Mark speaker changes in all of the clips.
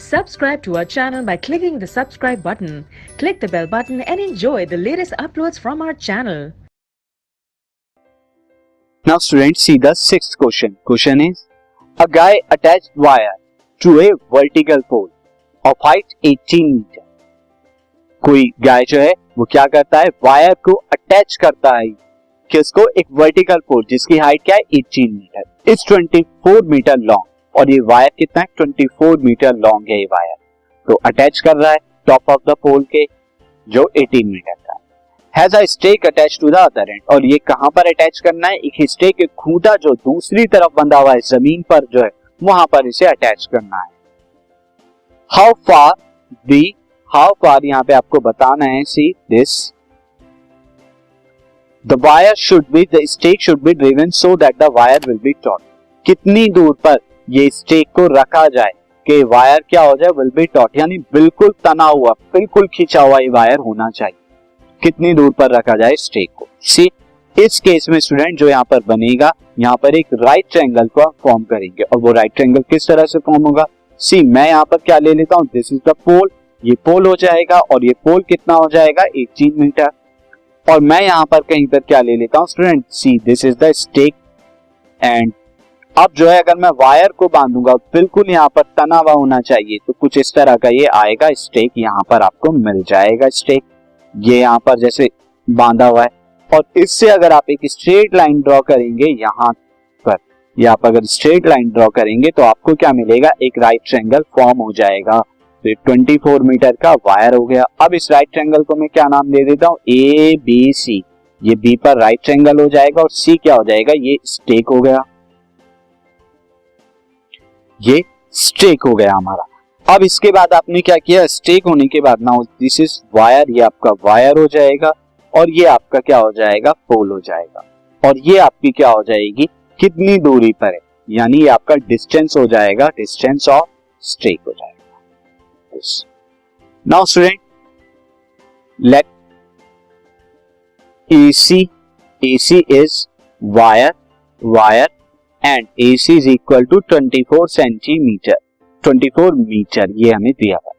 Speaker 1: Subscribe to our channel by clicking the subscribe button. Click the bell button and enjoy the latest uploads from our channel.
Speaker 2: Now students, see the sixth question. Question is, a guy attached wire to a vertical pole of height 18 meter. कोई गाय जो है वो क्या करता है, wire को attach करता है किसको, एक वर्टिकल पोल जिसकी हाइट क्या है 18 मीटर, इज 24 मीटर लॉन्ग, और ये वायर कितना है 24 मीटर लॉन्ग है ये वायर, तो अटैच कर रहा है टॉप ऑफ द पोल के जो 18 मीटर का has a stake attach to the other end, और ये कहां पर अटैच करना है, एक स्टेक, एक खूंटा जो दूसरी तरफ बंधा हुआ है जमीन पर जो है वहां पर इसे अटैच करना है. हाउ फार यहाँ पे आपको बताना है, see this the wire should be, the stake should be driven so that the wire will be taut. कितनी दूर पर ये स्टेक को रखा जाए कि वायर क्या हो जाए, विल बी टॉट, यानी बिल्कुल तना हुआ, बिल्कुल खींचा हुआ ये वायर होना चाहिए. कितनी दूर पर रखा जाए स्टेक को. सी इस केस में स्टूडेंट जो यहाँ पर बनेगा, यहाँ पर एक राइट ट्रायंगल को फॉर्म करेंगे, और वो राइट ट्रायंगल किस तरह से फॉर्म होगा. सी मैं यहाँ पर क्या ले लेता हूँ, दिस इज द पोल, ये पोल हो जाएगा, और ये पोल कितना हो जाएगा 18 मीटर, और मैं यहाँ पर कहीं पर क्या ले लेता हूँ student, see this is the stake, and अब जो है अगर मैं वायर को बांधूंगा बिल्कुल यहाँ पर तना हुआ होना चाहिए, तो कुछ इस तरह का ये आएगा स्टेक, यहाँ पर आपको मिल जाएगा स्टेक, ये यहाँ पर जैसे बांधा हुआ है, और इससे अगर आप एक स्ट्रेट लाइन ड्रॉ करेंगे यहाँ पर, या आप अगर स्ट्रेट लाइन ड्रॉ करेंगे तो आपको क्या मिलेगा, एक राइट ट्रायंगल फॉर्म हो जाएगा. तो 24 मीटर का वायर हो गया. अब इस राइट ट्रायंगल को मैं क्या नाम दे देता हूँ, ए बी सी, ये बी पर राइट ट्रायंगल हो जाएगा, और सी क्या हो जाएगा, ये स्टेक हो गया, ये स्टेक हो गया हमारा. अब इसके बाद आपने क्या किया, स्टेक होने के बाद नाउ दिस इज वायर, ये आपका वायर हो जाएगा, और ये आपका क्या हो जाएगा, पोल हो जाएगा, और ये आपकी क्या हो जाएगी, कितनी दूरी पर है, यानी ये आपका डिस्टेंस हो जाएगा, डिस्टेंस ऑफ स्टेक हो जाएगा. Now student let AC is wire and AC is equal to 24 centimetre, 24 metre ये हमें दिया हुआ.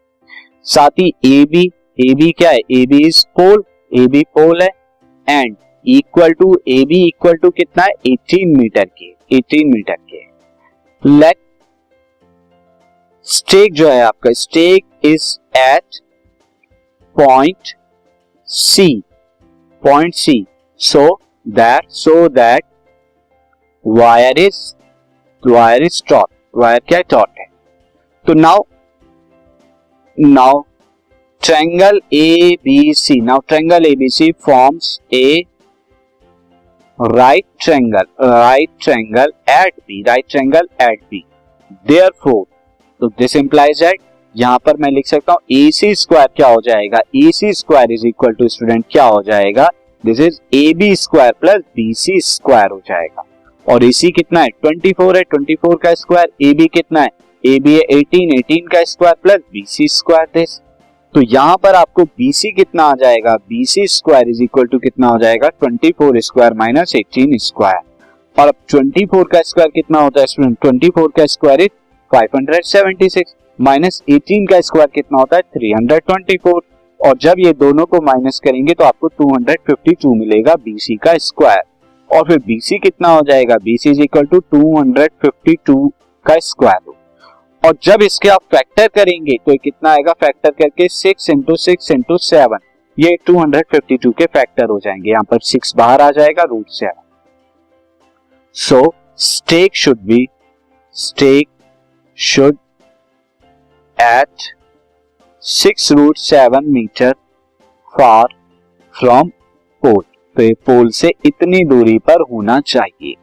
Speaker 2: साथ ही AB क्या है, AB is पोल, AB पोल है, एंड इक्वल टू कितना है 18 मीटर के, 18 मीटर के. लेट स्टेक जो है आपका, stake is at point C, so that wire is taut, wire क्या टॉट है. तो now triangle ABC, now triangle ABC forms a right triangle at B, therefore, तो दिस इंप्लाइज दैट, यहां पर मैं लिख सकता हूं AC स्क्वायर क्या हो जाएगा, AC square is equal to student क्या हो जाएगा, this is AB square plus BC square हो जाएगा. और AC कितना है 24 है, 24 का स्क्वायर, AB कितना है, AB है 18 का square plus BC square this. तो यहां पर आपको BC कितना आ जाएगा, BC square is equal to कितना हो जाएगा 24 स्क्वायर माइनस 18 स्क्वायर. और अब 24 का स्क्वायर कितना होता है स्टूडेंट, 24 का स्क्वायर इज 576 माइनस 18 का स्क्वायर कितना होता है 324, और जब ये दोनों को माइनस करेंगे तो आपको 252 मिलेगा BC का स्क्वायर. और फिर BC कितना हो जाएगा, BC इज इक्वल टू 252 का स्क्वायर. और जब इसके आप फैक्टर करेंगे तो कितना आएगा, फैक्टर करके 6 इंटू 7, ये 252 के फैक्टर हो जाएंगे, यहाँ पर 6 बाहर आ जाएगा, √7. So stake should at 6√7 metre far from pole, तो ये पोल से इतनी दूरी पर होना चाहिए.